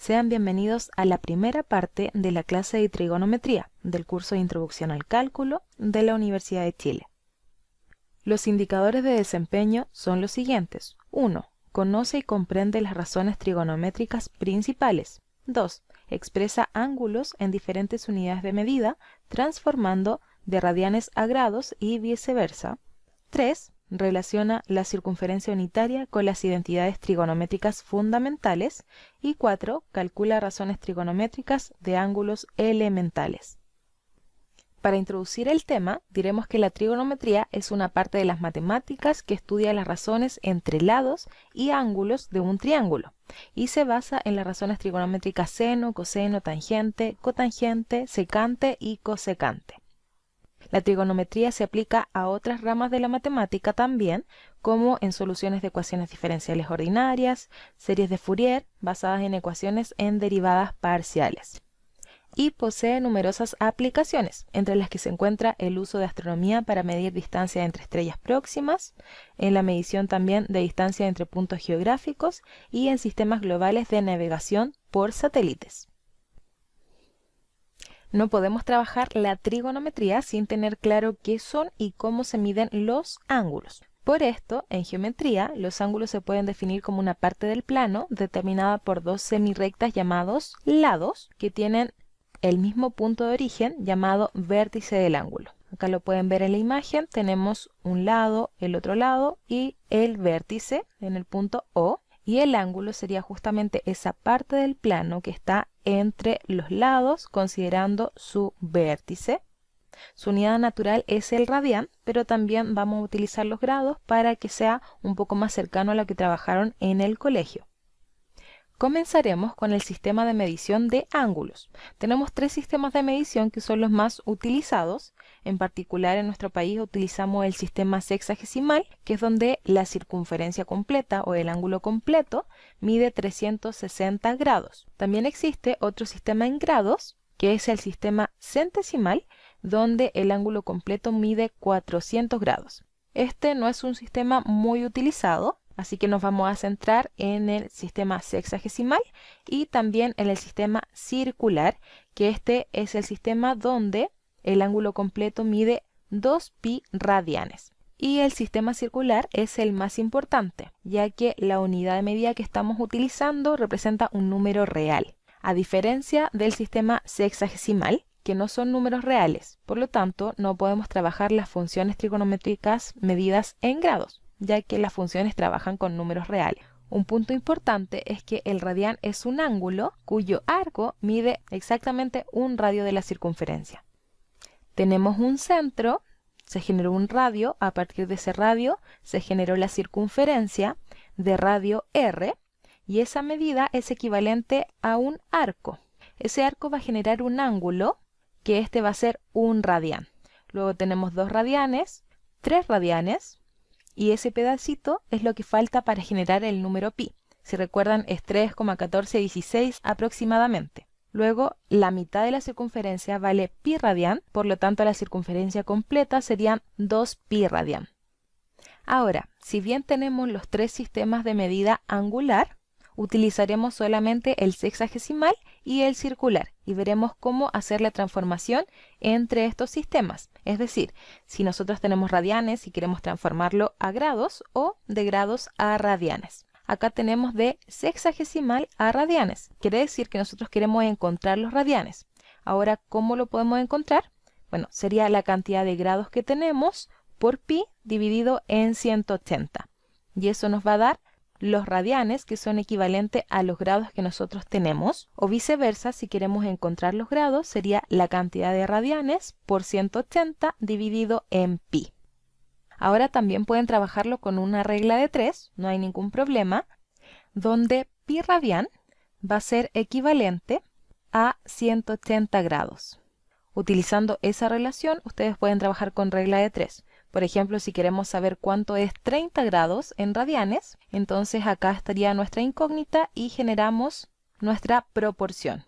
Sean bienvenidos a la primera parte de la clase de trigonometría del curso de Introducción al Cálculo de la Universidad de Chile. Los indicadores de desempeño son los siguientes. 1. Conoce y comprende las razones trigonométricas principales. 2. Expresa ángulos en diferentes unidades de medida, transformando de radianes a grados y viceversa. 3. Relaciona la circunferencia unitaria con las identidades trigonométricas fundamentales. Y 4. Calcula razones trigonométricas de ángulos elementales. Para introducir el tema, diremos que la trigonometría es una parte de las matemáticas que estudia las razones entre lados y ángulos de un triángulo, y se basa en las razones trigonométricas seno, coseno, tangente, cotangente, secante y cosecante. La trigonometría se aplica a otras ramas de la matemática también, como en soluciones de ecuaciones diferenciales ordinarias, series de Fourier basadas en ecuaciones en derivadas parciales. Y posee numerosas aplicaciones, entre las que se encuentra el uso de astronomía para medir distancia entre estrellas próximas, en la medición también de distancia entre puntos geográficos y en sistemas globales de navegación por satélites. No podemos trabajar la trigonometría sin tener claro qué son y cómo se miden los ángulos. Por esto, en geometría, los ángulos se pueden definir como una parte del plano determinada por dos semirrectas llamados lados, que tienen el mismo punto de origen llamado vértice del ángulo. Acá lo pueden ver en la imagen, tenemos un lado, el otro lado y el vértice en el punto O, y el ángulo sería justamente esa parte del plano que está entre los lados considerando su vértice. Su unidad natural es el radián, pero también vamos a utilizar los grados para que sea un poco más cercano a lo que trabajaron en el colegio. Comenzaremos con el sistema de medición de ángulos. Tenemos tres sistemas de medición que son los más utilizados. En particular, en nuestro país utilizamos el sistema sexagesimal, que es donde la circunferencia completa o el ángulo completo mide 360 grados. También existe otro sistema en grados, que es el sistema centesimal, donde el ángulo completo mide 400 grados. Este no es un sistema muy utilizado, así que nos vamos a centrar en el sistema sexagesimal y también en el sistema circular, que este es el sistema donde el ángulo completo mide 2pi radianes. Y el sistema circular es el más importante, ya que la unidad de medida que estamos utilizando representa un número real, a diferencia del sistema sexagesimal, que no son números reales. Por lo tanto, no podemos trabajar las funciones trigonométricas medidas en grados, ya que las funciones trabajan con números reales. Un punto importante es que el radián es un ángulo cuyo arco mide exactamente un radio de la circunferencia. Tenemos un centro, se generó un radio, a partir de ese radio se generó la circunferencia de radio r, y esa medida es equivalente a un arco. Ese arco va a generar un ángulo, que este va a ser un radián. Luego tenemos 2 radianes, 3 radianes, y ese pedacito es lo que falta para generar el número pi. Si recuerdan, es 3,1416 aproximadamente. Luego, la mitad de la circunferencia vale pi radián, por lo tanto la circunferencia completa serían 2 pi radián. Ahora, si bien tenemos los tres sistemas de medida angular, utilizaremos solamente el sexagesimal y el circular y veremos cómo hacer la transformación entre estos sistemas. Es decir, si nosotros tenemos radianes y queremos transformarlo a grados o de grados a radianes. Acá tenemos de sexagesimal a radianes. Quiere decir que nosotros queremos encontrar los radianes. Ahora, ¿cómo lo podemos encontrar? Bueno, sería la cantidad de grados que tenemos por pi dividido en 180. Y eso nos va a dar los radianes, que son equivalentes a los grados que nosotros tenemos, o viceversa, si queremos encontrar los grados, sería la cantidad de radianes por 180 dividido en pi. Ahora también pueden trabajarlo con una regla de 3, no hay ningún problema, donde pi radián va a ser equivalente a 180 grados. Utilizando esa relación, ustedes pueden trabajar con regla de 3. Por ejemplo, si queremos saber cuánto es 30 grados en radianes, entonces acá estaría nuestra incógnita y generamos nuestra proporción.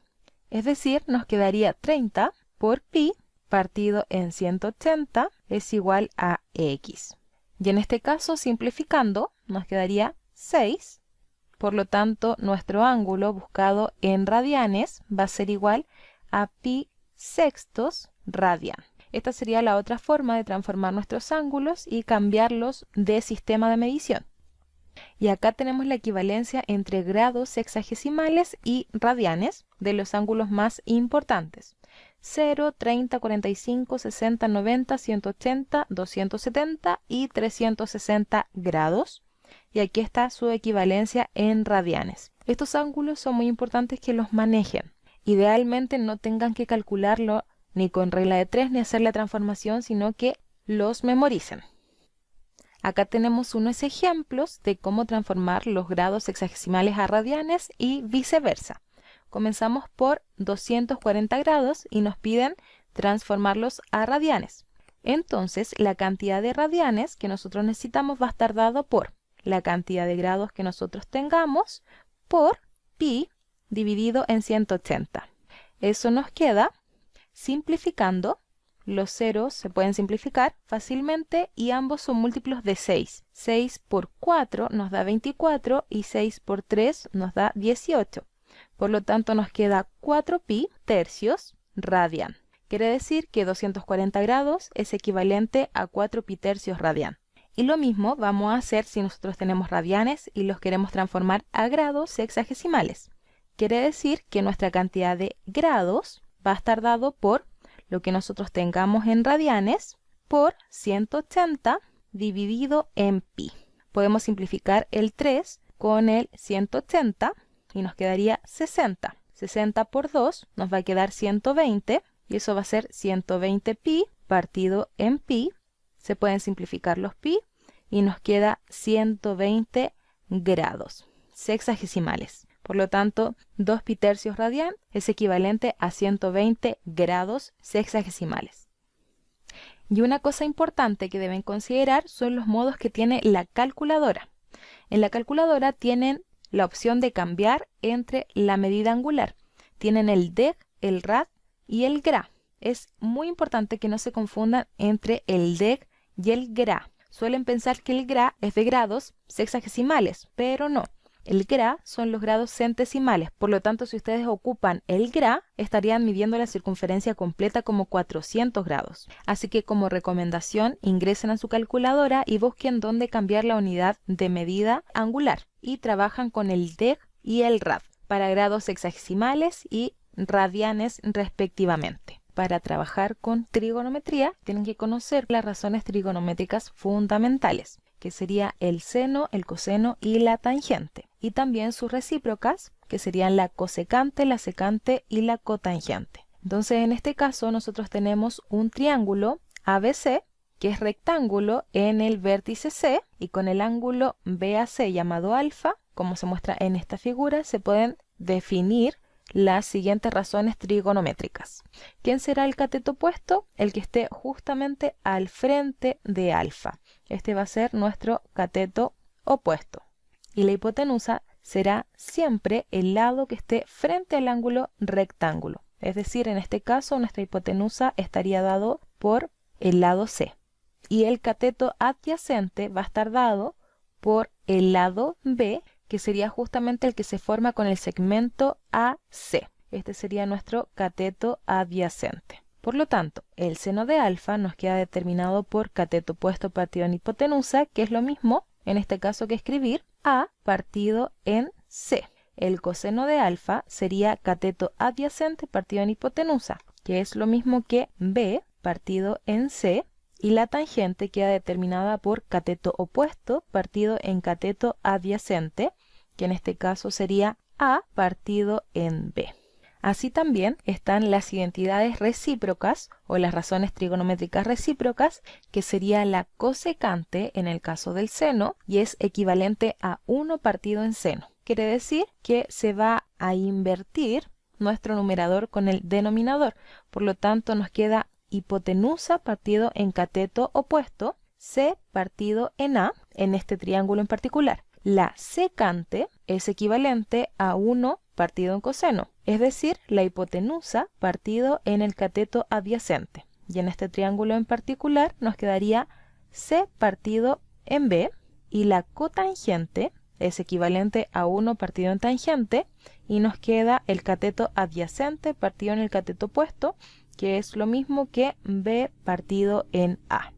Es decir, nos quedaría 30 por pi partido en 180 es igual a x. Y en este caso, simplificando, nos quedaría 6 Por lo tanto, nuestro ángulo buscado en radianes va a ser igual a pi sextos radian. Esta sería la otra forma de transformar nuestros ángulos y cambiarlos de sistema de medición. Y acá tenemos la equivalencia entre grados sexagesimales y radianes de los ángulos más importantes. 0, 30, 45, 60, 90, 180, 270 y 360 grados. Y aquí está su equivalencia en radianes. Estos ángulos son muy importantes que los manejen. Idealmente no tengan que calcularlo ni con regla de 3 ni hacer la transformación, sino que los memoricen. Acá tenemos unos ejemplos de cómo transformar los grados sexagesimales a radianes y viceversa. Comenzamos por 240 grados y nos piden transformarlos a radianes. Entonces, la cantidad de radianes que nosotros necesitamos va a estar dado por la cantidad de grados que nosotros tengamos por pi dividido en 180. Eso nos queda, simplificando, los ceros se pueden simplificar fácilmente y ambos son múltiplos de 6. 6 por 4 nos da 24 y 6 por 3 nos da 18. Por lo tanto nos queda 4 pi tercios radian. Quiere decir que 240 grados es equivalente a 4 pi tercios radian. Y lo mismo vamos a hacer si nosotros tenemos radianes y los queremos transformar a grados sexagesimales. Quiere decir que nuestra cantidad de grados va a estar dado por lo que nosotros tengamos en radianes por 180 dividido en pi. Podemos simplificar el 3 con el 180 y nos quedaría 60. 60 por 2 nos va a quedar 120 y eso va a ser 120 pi partido en pi. Se pueden simplificar los pi y nos queda 120 grados sexagesimales. Por lo tanto, 2 pi tercios radian es equivalente a 120 grados sexagesimales. Y una cosa importante que deben considerar son los modos que tiene la calculadora. En la calculadora tienen la opción de cambiar entre la medida angular. Tienen el deg, el rad y el gra. Es muy importante que no se confundan entre el deg y el gra. Suelen pensar que el gra es de grados sexagesimales, pero no. El gra son los grados centesimales, por lo tanto si ustedes ocupan el gra, estarían midiendo la circunferencia completa como 400 grados. Así que como recomendación, ingresen a su calculadora y busquen dónde cambiar la unidad de medida angular. Y trabajan con el deg y el rad para grados sexagesimales y radianes respectivamente. Para trabajar con trigonometría, tienen que conocer las razones trigonométricas fundamentales, que sería el seno, el coseno y la tangente. Y también sus recíprocas, que serían la cosecante, la secante y la cotangente. Entonces, en este caso, nosotros tenemos un triángulo ABC, que es rectángulo en el vértice C, y con el ángulo BAC llamado alfa, como se muestra en esta figura, se pueden definir las siguientes razones trigonométricas. ¿Quién será el cateto opuesto? El que esté justamente al frente de alfa. Este va a ser nuestro cateto opuesto. Y la hipotenusa será siempre el lado que esté frente al ángulo rectángulo. Es decir, en este caso nuestra hipotenusa estaría dado por el lado C. Y el cateto adyacente va a estar dado por el lado B, que sería justamente el que se forma con el segmento AC. Este sería nuestro cateto adyacente. Por lo tanto, el seno de alfa nos queda determinado por cateto opuesto partido en hipotenusa, que es lo mismo, en este caso, que escribir A partido en C. El coseno de alfa sería cateto adyacente partido en hipotenusa, que es lo mismo que B partido en C. Y la tangente queda determinada por cateto opuesto partido en cateto adyacente, que en este caso sería A partido en B. Así también están las identidades recíprocas o las razones trigonométricas recíprocas, que sería la cosecante en el caso del seno y es equivalente a 1 partido en seno. Quiere decir que se va a invertir nuestro numerador con el denominador. Por lo tanto, nos queda hipotenusa partido en cateto opuesto, C partido en A, en este triángulo en particular. La secante es equivalente a 1 partido en coseno, es decir, la hipotenusa partido en el cateto adyacente. Y en este triángulo en particular nos quedaría C partido en B, y la cotangente es equivalente a 1 partido en tangente, y nos queda el cateto adyacente partido en el cateto opuesto, que es lo mismo que B partido en A.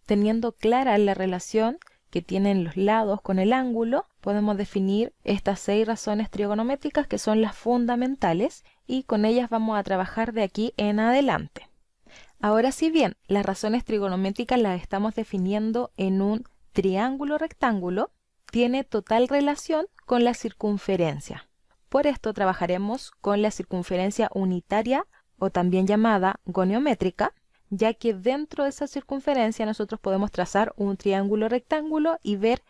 Teniendo clara la relación que tienen los lados con el ángulo, podemos definir estas 6 razones trigonométricas que son las fundamentales, y con ellas vamos a trabajar de aquí en adelante. Ahora, si bien las razones trigonométricas las estamos definiendo en un triángulo rectángulo, tiene total relación con la circunferencia. Por esto trabajaremos con la circunferencia unitaria, o también llamada goniométrica, ya que dentro de esa circunferencia nosotros podemos trazar un triángulo rectángulo y ver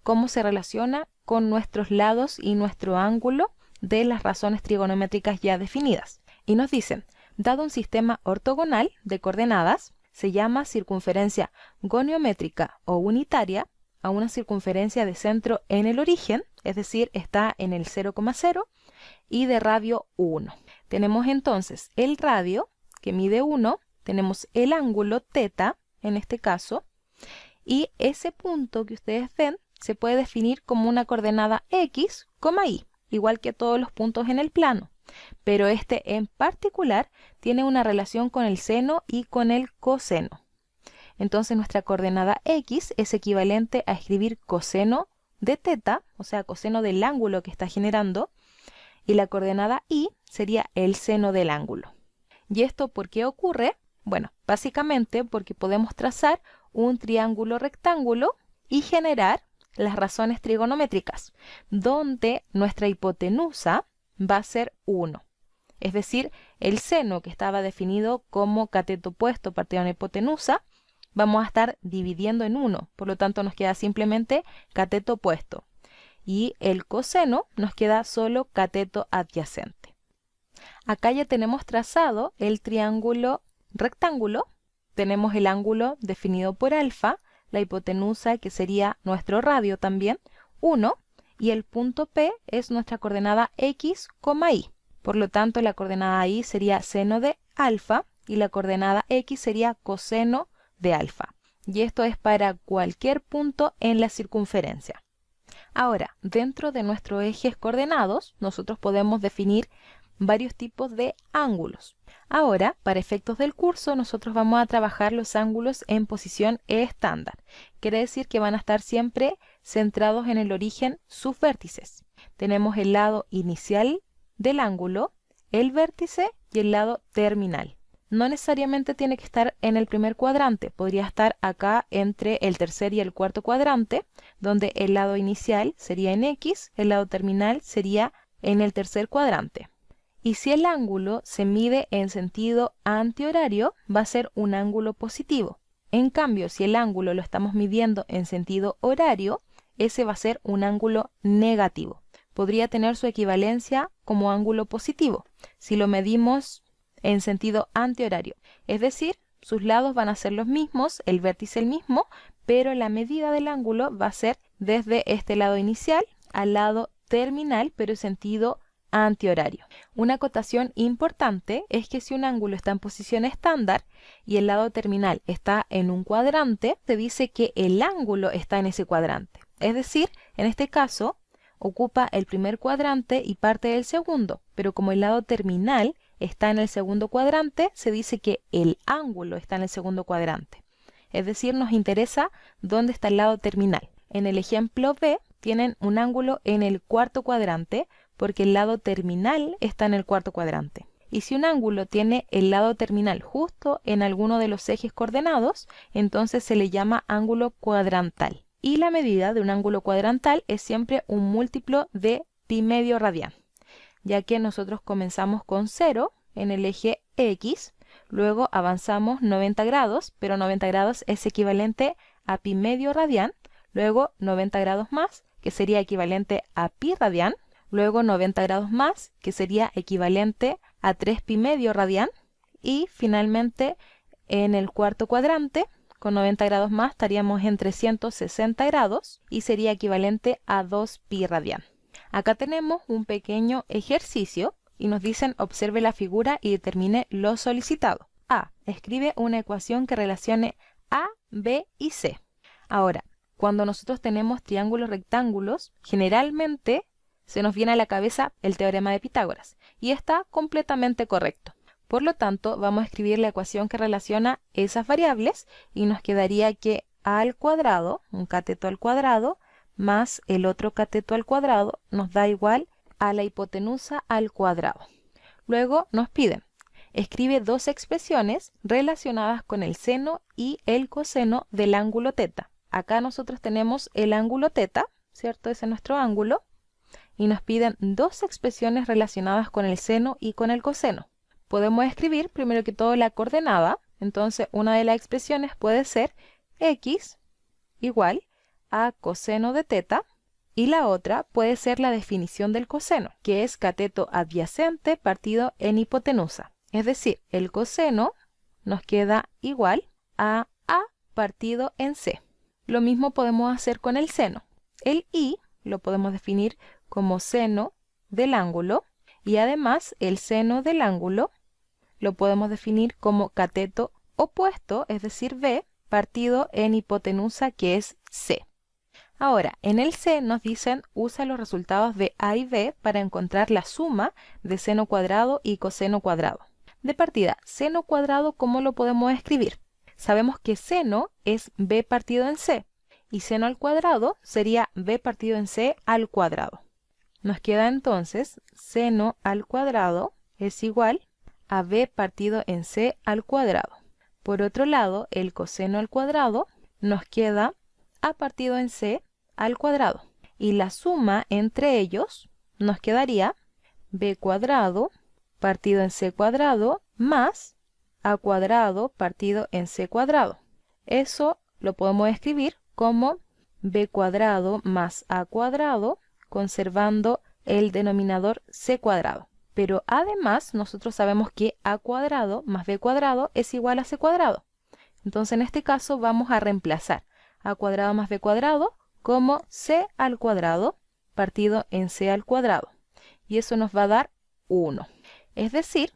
cómo se relaciona con nuestros lados y nuestro ángulo de las razones trigonométricas ya definidas. Y nos dicen, dado un sistema ortogonal de coordenadas, se llama circunferencia goniométrica o unitaria a una circunferencia de centro en el origen, es decir, está en el 0,0 y de radio 1. Tenemos entonces el radio, que mide 1, tenemos el ángulo θ, en este caso, y ese punto que ustedes ven se puede definir como una coordenada x, y, igual que todos los puntos en el plano. Pero este en particular tiene una relación con el seno y con el coseno. Entonces nuestra coordenada x es equivalente a escribir coseno de θ, o sea, coseno del ángulo que está generando, y la coordenada y sería el seno del ángulo. ¿Y esto por qué ocurre? Bueno, básicamente porque podemos trazar un triángulo rectángulo y generar las razones trigonométricas, donde nuestra hipotenusa va a ser 1. Es decir, el seno que estaba definido como cateto opuesto partido en hipotenusa, vamos a estar dividiendo en 1, por lo tanto nos queda simplemente cateto opuesto. Y el coseno nos queda solo cateto adyacente. Acá ya tenemos trazado el triángulo rectángulo, tenemos el ángulo definido por alfa, la hipotenusa que sería nuestro radio también, 1, y el punto P es nuestra coordenada x, y. Por lo tanto, la coordenada y sería seno de alfa y la coordenada x sería coseno de alfa. Y esto es para cualquier punto en la circunferencia. Ahora, dentro de nuestros ejes coordenados, nosotros podemos definir varios tipos de ángulos. Ahora, para efectos del curso, nosotros vamos a trabajar los ángulos en posición estándar. Quiere decir que van a estar siempre centrados en el origen sus vértices. Tenemos el lado inicial del ángulo, el vértice y el lado terminal. No necesariamente tiene que estar en el primer cuadrante, podría estar acá entre el tercer y el cuarto cuadrante, donde el lado inicial sería en X, el lado terminal sería en el tercer cuadrante. Y si el ángulo se mide en sentido antihorario, va a ser un ángulo positivo. En cambio, si el ángulo lo estamos midiendo en sentido horario, ese va a ser un ángulo negativo. Podría tener su equivalencia como ángulo positivo si lo medimos en sentido antihorario. Es decir, sus lados van a ser los mismos, el vértice el mismo, pero la medida del ángulo va a ser desde este lado inicial al lado terminal, pero en sentido antihorario. Una acotación importante es que si un ángulo está en posición estándar y el lado terminal está en un cuadrante, se dice que el ángulo está en ese cuadrante. Es decir, en este caso, ocupa el primer cuadrante y parte del segundo, pero como el lado terminal está en el segundo cuadrante, se dice que el ángulo está en el segundo cuadrante. Es decir, nos interesa dónde está el lado terminal. En el ejemplo B, tienen un ángulo en el cuarto cuadrante porque el lado terminal está en el cuarto cuadrante. Y si un ángulo tiene el lado terminal justo en alguno de los ejes coordenados, entonces se le llama ángulo cuadrantal. Y la medida de un ángulo cuadrantal es siempre un múltiplo de pi medio radián, ya que nosotros comenzamos con 0 en el eje X, luego avanzamos 90 grados, pero 90 grados es equivalente a pi medio radián, luego 90 grados más, que sería equivalente a pi radián, luego 90 grados más, que sería equivalente a 3 pi medio radián, y finalmente en el cuarto cuadrante, con 90 grados más estaríamos en 360 grados y sería equivalente a 2 pi radián. Acá tenemos un pequeño ejercicio y nos dicen observe la figura y determine lo solicitado. A. Escribe una ecuación que relacione A, B y C. Ahora, cuando nosotros tenemos triángulos rectángulos, generalmente se nos viene a la cabeza el teorema de Pitágoras, y está completamente correcto. Por lo tanto, vamos a escribir la ecuación que relaciona esas variables y nos quedaría que a al cuadrado, un cateto al cuadrado, más el otro cateto al cuadrado, nos da igual a la hipotenusa al cuadrado. Luego nos piden, escribe dos expresiones relacionadas con el seno y el coseno del ángulo teta. Acá nosotros tenemos el ángulo teta, ¿cierto? Ese es nuestro ángulo. Y nos piden dos expresiones relacionadas con el seno y con el coseno. Podemos escribir primero que todo la coordenada. Entonces una de las expresiones puede ser x igual a coseno de teta. Y la otra puede ser la definición del coseno, que es cateto adyacente partido en hipotenusa. Es decir, el coseno nos queda igual a partido en c. Lo mismo podemos hacer con el seno. El i lo podemos definir como seno del ángulo y además el seno del ángulo lo podemos definir como cateto opuesto, es decir, b, partido en hipotenusa, que es c. Ahora, en el C nos dicen usa los resultados de A y B para encontrar la suma de seno cuadrado y coseno cuadrado. De partida, seno cuadrado, ¿cómo lo podemos escribir? Sabemos que seno es B partido en C y seno al cuadrado sería B partido en C al cuadrado. Nos queda entonces seno al cuadrado es igual a B partido en C al cuadrado. Por otro lado, el coseno al cuadrado nos queda A partido en C al cuadrado. Y la suma entre ellos nos quedaría B cuadrado partido en C cuadrado más A cuadrado partido en C cuadrado. Eso lo podemos escribir como B cuadrado más A cuadrado, conservando el denominador C cuadrado. Pero además nosotros sabemos que A cuadrado más B cuadrado es igual a C cuadrado. Entonces en este caso vamos a reemplazar A cuadrado más B cuadrado como C al cuadrado partido en C al cuadrado. Y eso nos va a dar 1. Es decir,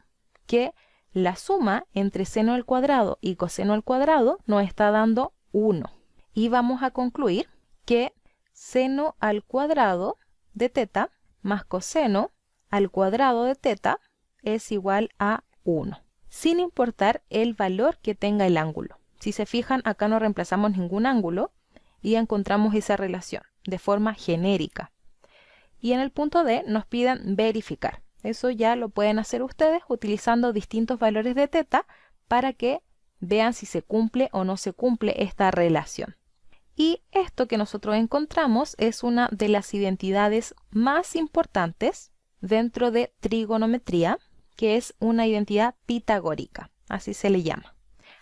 que la suma entre seno al cuadrado y coseno al cuadrado nos está dando 1. Y vamos a concluir que seno al cuadrado de teta más coseno al cuadrado de teta es igual a 1, sin importar el valor que tenga el ángulo. Si se fijan, acá no reemplazamos ningún ángulo y encontramos esa relación de forma genérica. Y en el punto D nos piden verificar. Eso ya lo pueden hacer ustedes utilizando distintos valores de teta para que vean si se cumple o no se cumple esta relación. Y esto que nosotros encontramos es una de las identidades más importantes dentro de trigonometría, que es una identidad pitagórica, así se le llama.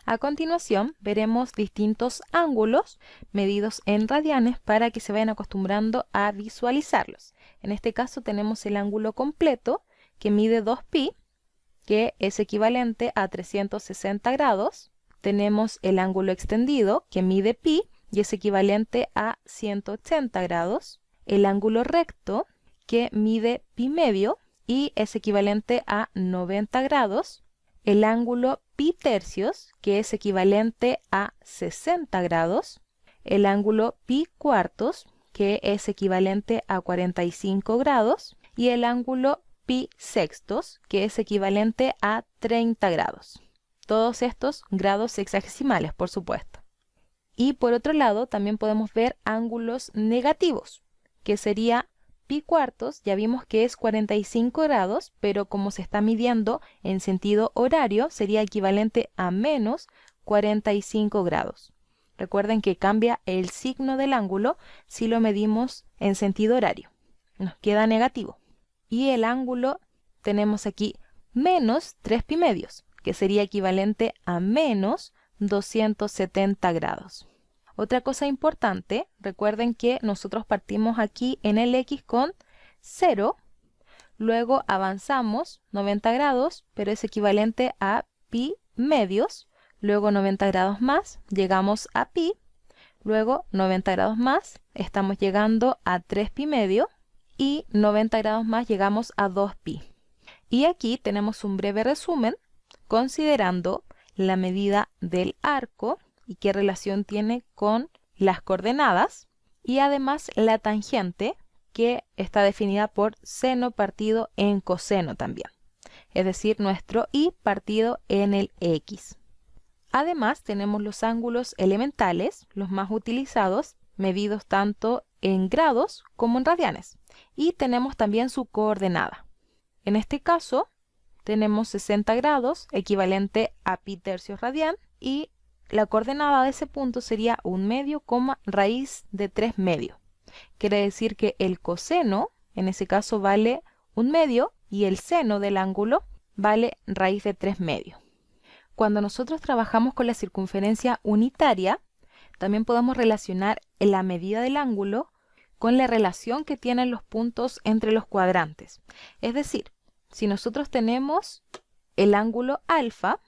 A continuación veremos distintos ángulos medidos en radianes para que se vayan acostumbrando a visualizarlos. En este caso tenemos el ángulo completo que mide 2π, que es equivalente a 360 grados. Tenemos el ángulo extendido que mide π y es equivalente a 180 grados. El ángulo recto que mide π medio y es equivalente a 90 grados. El ángulo π tercios, que es equivalente a 60 grados. El ángulo π cuartos, que es equivalente a 45 grados. Y el ángulo π sextos, que es equivalente a 30 grados. Todos estos grados sexagesimales, por supuesto. Y por otro lado, también podemos ver ángulos negativos, que sería π cuartos, ya vimos que es 45 grados, pero como se está midiendo en sentido horario, sería equivalente a menos 45 grados. Recuerden que cambia el signo del ángulo si lo medimos en sentido horario. Nos queda negativo. Y el ángulo tenemos aquí menos 3π medios, que sería equivalente a menos 270 grados. Otra cosa importante, recuerden que nosotros partimos aquí en el X con 0, luego avanzamos 90 grados, pero es equivalente a π medios, luego 90 grados más, llegamos a π, luego 90 grados más, estamos llegando a 3π medio, y 90 grados más llegamos a 2π. Y aquí tenemos un breve resumen, considerando la medida del arco y qué relación tiene con las coordenadas y además la tangente, que está definida por seno partido en coseno también, es decir, nuestro y partido en el x. Además tenemos los ángulos elementales, los más utilizados, medidos tanto en grados como en radianes, y tenemos también su coordenada. En este caso tenemos 60 grados, equivalente a pi tercios radian, y la coordenada de ese punto sería 1/2, raíz de 3/2. Quiere decir que el coseno, en ese caso, vale 1/2 y el seno del ángulo vale raíz de 3/2. Cuando nosotros trabajamos con la circunferencia unitaria, también podemos relacionar la medida del ángulo con la relación que tienen los puntos entre los cuadrantes. Es decir, si nosotros tenemos el ángulo alfa,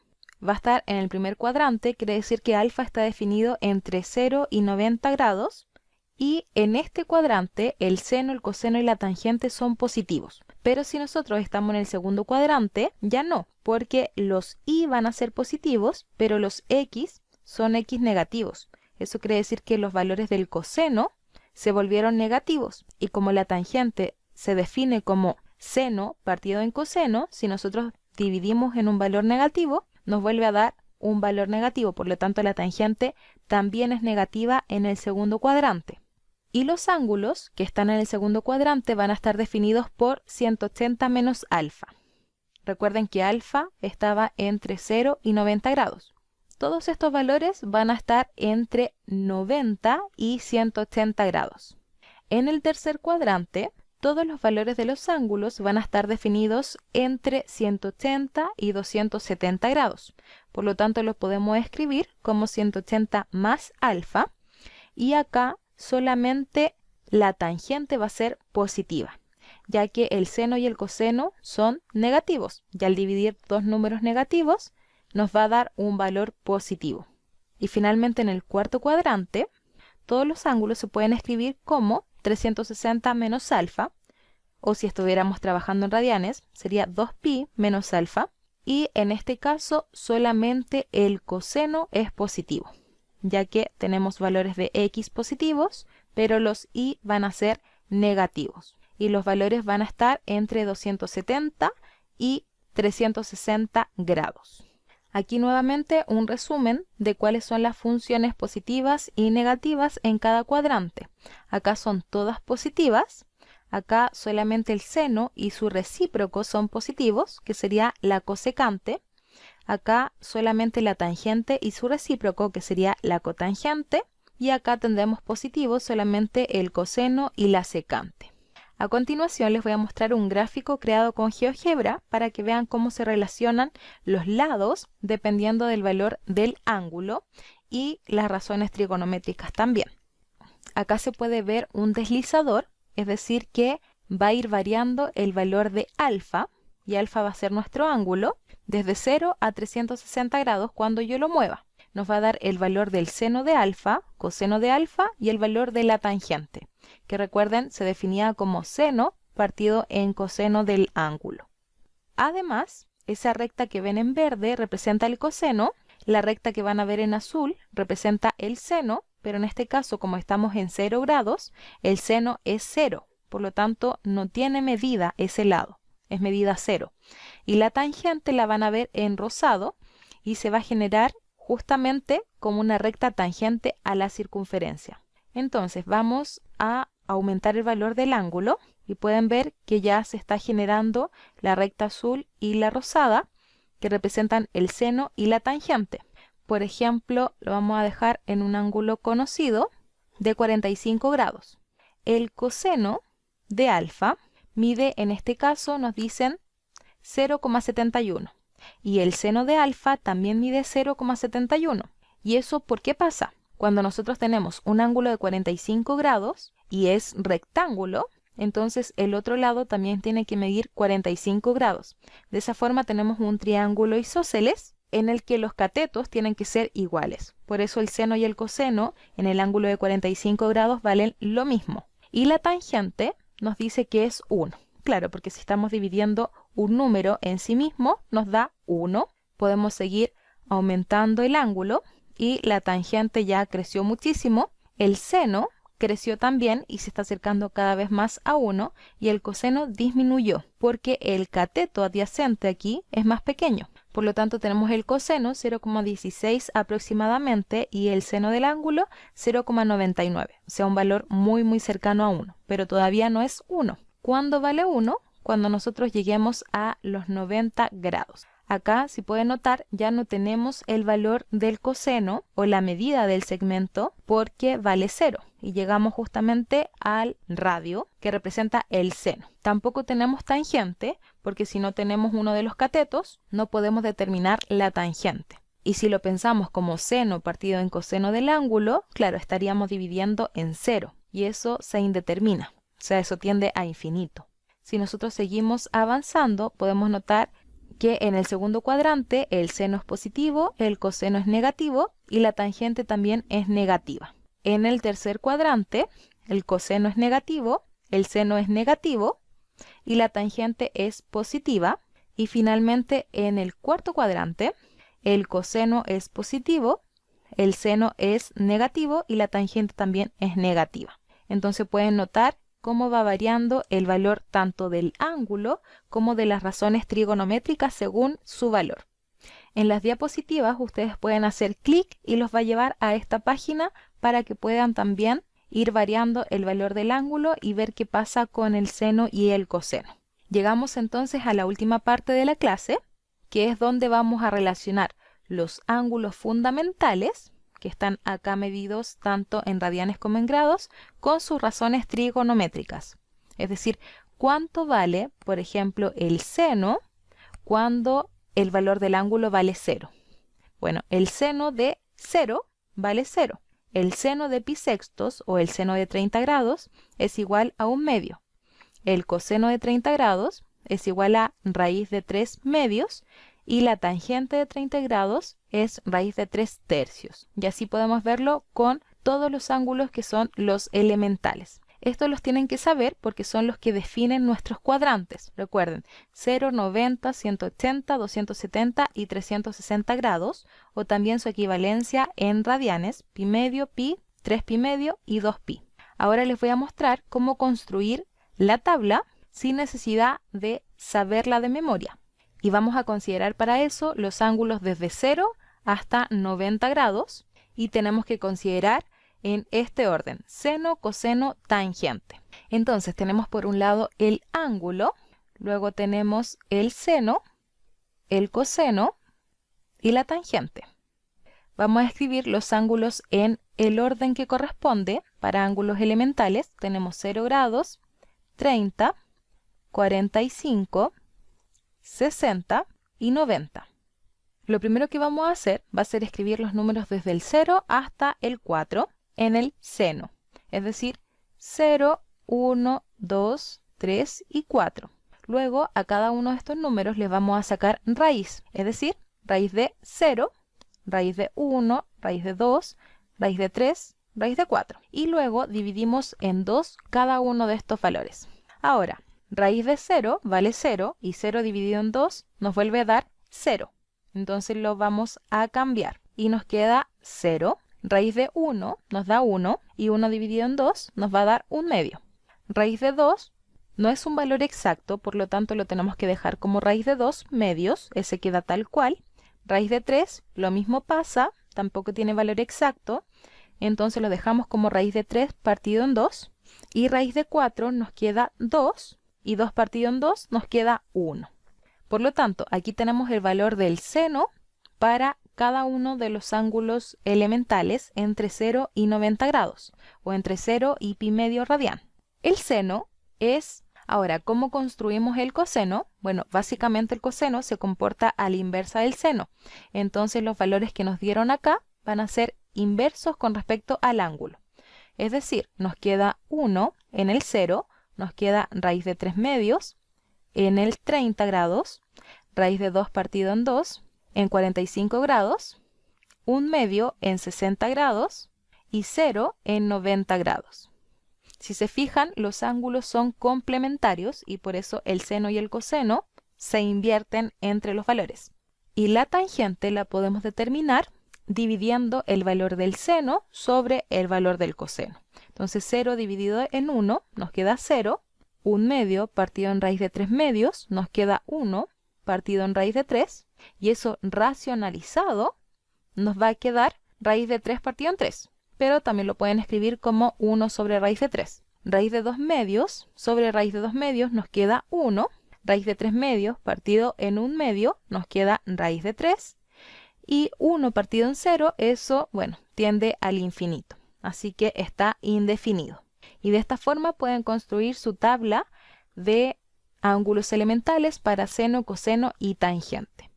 va a estar en el primer cuadrante, quiere decir que alfa está definido entre 0 y 90 grados, y en este cuadrante el seno, el coseno y la tangente son positivos. Pero si nosotros estamos en el segundo cuadrante, ya no, porque los y van a ser positivos, pero los x son x negativos. Eso quiere decir que los valores del coseno se volvieron negativos, y como la tangente se define como seno partido en coseno, si nosotros dividimos en un valor negativo, nos vuelve a dar un valor negativo, por lo tanto la tangente también es negativa en el segundo cuadrante. Y los ángulos que están en el segundo cuadrante van a estar definidos por 180 menos alfa. Recuerden que alfa estaba entre 0 y 90 grados. Todos estos valores van a estar entre 90 y 180 grados. En el tercer cuadrante, todos los valores de los ángulos van a estar definidos entre 180 y 270 grados. Por lo tanto, lo podemos escribir como 180 más alfa, y acá solamente la tangente va a ser positiva, ya que el seno y el coseno son negativos, y al dividir dos números negativos nos va a dar un valor positivo. Y finalmente, en el cuarto cuadrante, todos los ángulos se pueden escribir como 360 menos alfa, o si estuviéramos trabajando en radianes, sería 2pi menos alfa, y en este caso solamente el coseno es positivo, ya que tenemos valores de x positivos, pero los y van a ser negativos, y los valores van a estar entre 270 y 360 grados. Aquí nuevamente un resumen de cuáles son las funciones positivas y negativas en cada cuadrante. Acá son todas positivas, acá solamente el seno y su recíproco son positivos, que sería la cosecante. Acá solamente la tangente y su recíproco, que sería la cotangente, y acá tendremos positivos solamente el coseno y la secante. A continuación les voy a mostrar un gráfico creado con GeoGebra para que vean cómo se relacionan los lados dependiendo del valor del ángulo y las razones trigonométricas también. Acá se puede ver un deslizador, es decir que va a ir variando el valor de alfa, y alfa va a ser nuestro ángulo, desde 0 a 360 grados cuando yo lo mueva. Nos va a dar el valor del seno de alfa, coseno de alfa y el valor de la tangente, que recuerden se definía como seno partido en coseno del ángulo. Además, esa recta que ven en verde representa el coseno, la recta que van a ver en azul representa el seno, pero en este caso, como estamos en 0 grados, el seno es 0, por lo tanto no tiene medida ese lado, es medida 0. Y la tangente la van a ver en rosado y se va a generar justamente como una recta tangente a la circunferencia. Entonces vamos a aumentar el valor del ángulo y pueden ver que ya se está generando la recta azul y la rosada, que representan el seno y la tangente. Por ejemplo, lo vamos a dejar en un ángulo conocido de 45 grados. El coseno de alfa mide, en este caso nos dicen 0,71. Y el seno de alfa también mide 0,71. ¿Y eso por qué pasa? Cuando nosotros tenemos un ángulo de 45 grados y es rectángulo, entonces el otro lado también tiene que medir 45 grados. De esa forma tenemos un triángulo isósceles en el que los catetos tienen que ser iguales. Por eso el seno y el coseno en el ángulo de 45 grados valen lo mismo. Y la tangente nos dice que es 1. Claro, porque si estamos dividiendo un número en sí mismo, nos da 1. Podemos seguir aumentando el ángulo y la tangente ya creció muchísimo El seno creció también y se está acercando cada vez más a 1 y el coseno disminuyó porque el cateto adyacente aquí es más pequeño. Por lo tanto tenemos el coseno 0,16 aproximadamente y el seno del ángulo 0,99, o sea un valor muy cercano a 1, pero todavía no es 1. ¿Cuándo vale 1? Cuando nosotros lleguemos a los 90 grados. Acá, si pueden notar, ya no tenemos el valor del coseno o la medida del segmento porque vale 0 y llegamos justamente al radio que representa el seno. Tampoco tenemos tangente porque si no tenemos uno de los catetos no podemos determinar la tangente. Y si lo pensamos como seno partido en coseno del ángulo, claro, estaríamos dividiendo en 0 y eso se indetermina, o sea, eso tiende a infinito. Si nosotros seguimos avanzando, podemos notar que en el segundo cuadrante el seno es positivo, el coseno es negativo y la tangente también es negativa. En el tercer cuadrante el coseno es negativo, el seno es negativo y la tangente es positiva. Y finalmente en el cuarto cuadrante el coseno es positivo, el seno es negativo y la tangente también es negativa. Entonces pueden notar cómo va variando el valor tanto del ángulo como de las razones trigonométricas según su valor. En las diapositivas ustedes pueden hacer clic y los va a llevar a esta página para que puedan también ir variando el valor del ángulo y ver qué pasa con el seno y el coseno. Llegamos entonces a la última parte de la clase, que es donde vamos a relacionar los ángulos fundamentales, que están acá medidos tanto en radianes como en grados, con sus razones trigonométricas. Es decir, cuánto vale, por ejemplo, el seno cuando el valor del ángulo vale 0. Bueno, el seno de 0 vale 0. El seno de pi sextos o el seno de 30 grados es igual a 1 medio. El coseno de 30 grados es igual a raíz de 3 medios y la tangente de 30 grados es raíz de 3 tercios. Y así podemos verlo con todos los ángulos que son los elementales. Estos los tienen que saber porque son los que definen nuestros cuadrantes. Recuerden, 0, 90, 180, 270 y 360 grados, o también su equivalencia en radianes, pi medio, pi, 3 pi medio y 2 pi. Ahora les voy a mostrar cómo construir la tabla sin necesidad de saberla de memoria. Y vamos a considerar para eso los ángulos desde 0 hasta 90 grados y tenemos que considerar en este orden: seno, coseno, tangente. Entonces tenemos por un lado el ángulo, luego tenemos el seno, el coseno y la tangente. Vamos a escribir los ángulos en el orden que corresponde. Para ángulos elementales tenemos 0 grados, 30, 45, 60 y 90. Lo primero que vamos a hacer va a ser escribir los números desde el 0 hasta el 4 en el seno, es decir, 0, 1, 2, 3 y 4. Luego a cada uno de estos números les vamos a sacar raíz, es decir, raíz de 0, raíz de 1, raíz de 2, raíz de 3, raíz de 4. Y luego dividimos en 2 cada uno de estos valores. Ahora, raíz de 0 vale 0 y 0 dividido en 2 nos vuelve a dar 0. Entonces lo vamos a cambiar y nos queda 0. Raíz de 1 nos da 1 y 1 dividido en 2 nos va a dar 1 medio. Raíz de 2 no es un valor exacto, por lo tanto lo tenemos que dejar como raíz de 2 medios, ese queda tal cual. Raíz de 3, lo mismo pasa, tampoco tiene valor exacto, entonces lo dejamos como raíz de 3 partido en 2. Y raíz de 4 nos queda 2 y 2 partido en 2 nos queda 1. Por lo tanto, aquí tenemos el valor del seno para cada uno de los ángulos elementales entre 0 y 90 grados, o entre 0 y pi medio radian. El seno es... Ahora, ¿cómo construimos el coseno? Bueno, básicamente el coseno se comporta a la inversa del seno. Entonces los valores que nos dieron acá van a ser inversos con respecto al ángulo. Es decir, nos queda 1 en el 0, nos queda raíz de 3 medios en el 30 grados, raíz de 2 partido en 2 en 45 grados, 1 medio en 60 grados y 0 en 90 grados. Si se fijan, los ángulos son complementarios y por eso el seno y el coseno se invierten entre los valores. Y la tangente la podemos determinar dividiendo el valor del seno sobre el valor del coseno. Entonces 0 dividido en 1 nos queda 0, 1 medio partido en raíz de 3 medios nos queda 1 partido en raíz de 3, y eso racionalizado nos va a quedar raíz de 3 partido en 3, pero también lo pueden escribir como 1 sobre raíz de 3. Raíz de 2 medios sobre raíz de 2 medios nos queda 1, raíz de 3 medios partido en 1 medio nos queda raíz de 3, y 1 partido en 0, eso, bueno, tiende al infinito, así que está indefinido. Y de esta forma pueden construir su tabla de ángulos elementales para seno, coseno y tangente.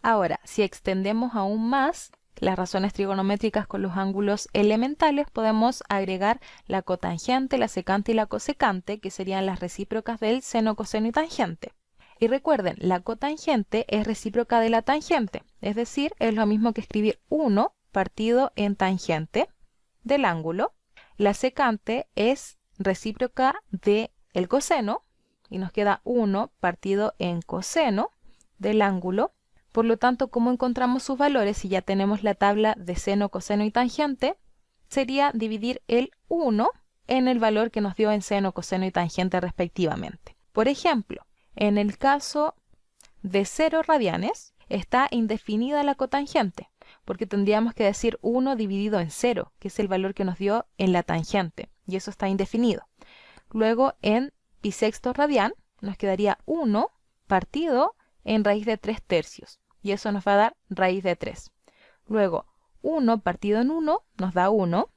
Ahora, si extendemos aún más las razones trigonométricas con los ángulos elementales, podemos agregar la cotangente, la secante y la cosecante, que serían las recíprocas del seno, coseno y tangente. Y recuerden, la cotangente es recíproca de la tangente, es decir, es lo mismo que escribir 1 partido en tangente del ángulo. La secante es recíproca del coseno y nos queda 1 partido en coseno del ángulo. Por lo tanto, ¿cómo encontramos sus valores? Si ya tenemos la tabla de seno, coseno y tangente, sería dividir el 1 en el valor que nos dio en seno, coseno y tangente respectivamente. Por ejemplo, en el caso de 0 radianes, está indefinida la cotangente, porque tendríamos que decir 1 dividido en 0, que es el valor que nos dio en la tangente, y eso está indefinido. Luego, en bisexto radian, nos quedaría 1 partido en raíz de 3 tercios, y eso nos va a dar raíz de 3. Luego, 1 partido en 1 nos da 1,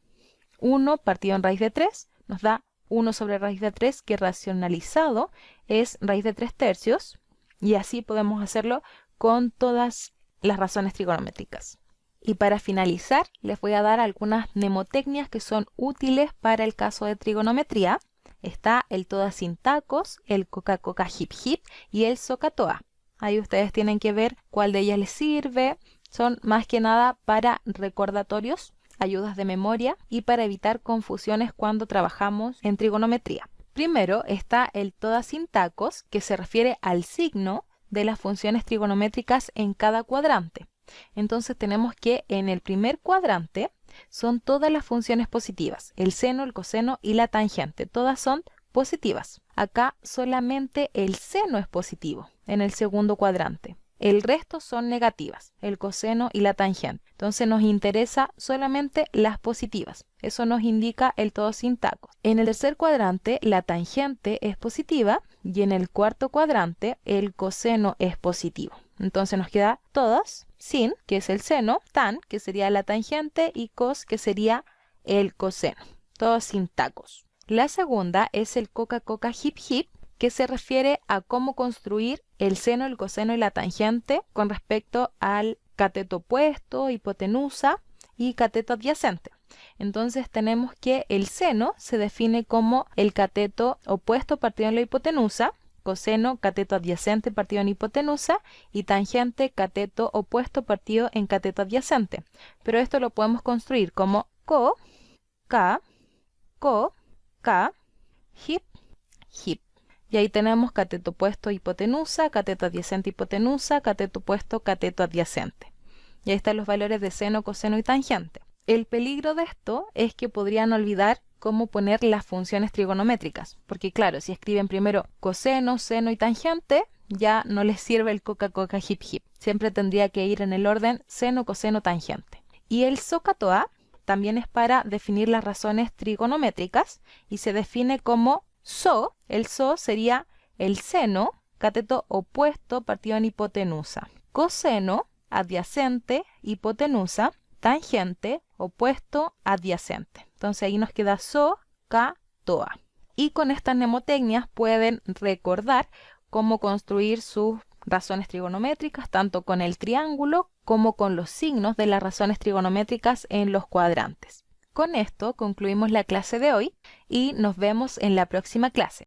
1 partido en raíz de 3 nos da 1 sobre raíz de 3, que racionalizado es raíz de 3 tercios, y así podemos hacerlo con todas las razones trigonométricas. Y para finalizar, les voy a dar algunas mnemotecnias que son útiles para el caso de trigonometría. Está el todas sin tacos, el coca coca hip hip y el socatoa. Ahí ustedes tienen que ver cuál de ellas les sirve. Son más que nada para recordatorios, ayudas de memoria y para evitar confusiones cuando trabajamos en trigonometría. Primero está el todas sin tacos, que se refiere al signo de las funciones trigonométricas en cada cuadrante. Entonces tenemos que en el primer cuadrante son todas las funciones positivas, el seno, el coseno y la tangente, todas son positivas. Acá solamente el seno es positivo en el segundo cuadrante. El resto son negativas, el coseno y la tangente. Entonces nos interesa solamente las positivas. Eso nos indica el todo sin tacos. En el tercer cuadrante la tangente es positiva y en el cuarto cuadrante el coseno es positivo. Entonces nos queda todas, sin, que es el seno, tan, que sería la tangente, y cos, que sería el coseno. Todos sin tacos. La segunda es el coca coca hip hip, que se refiere a cómo construir el seno, el coseno y la tangente con respecto al cateto opuesto, hipotenusa y cateto adyacente. Entonces tenemos que el seno se define como el cateto opuesto partido en la hipotenusa, coseno, cateto adyacente partido en hipotenusa, y tangente, cateto opuesto partido en cateto adyacente. Pero esto lo podemos construir como co, ca, hip, hip. Y ahí tenemos cateto opuesto, hipotenusa, cateto adyacente, hipotenusa, cateto opuesto, cateto adyacente. Y ahí están los valores de seno, coseno y tangente. El peligro de esto es que podrían olvidar cómo poner las funciones trigonométricas, porque claro, si escriben primero coseno, seno y tangente, ya no les sirve el coca coca hip hip. Siempre tendría que ir en el orden seno, coseno, tangente. Y el socatoa también es para definir las razones trigonométricas y se define como so. El so sería el seno, cateto opuesto partido en hipotenusa, coseno, adyacente, hipotenusa, tangente, opuesto, adyacente. Entonces ahí nos queda so, ca, toa. Y con estas mnemotecnias pueden recordar cómo construir sus razones trigonométricas, tanto con el triángulo como con los signos de las razones trigonométricas en los cuadrantes. Con esto concluimos la clase de hoy y nos vemos en la próxima clase.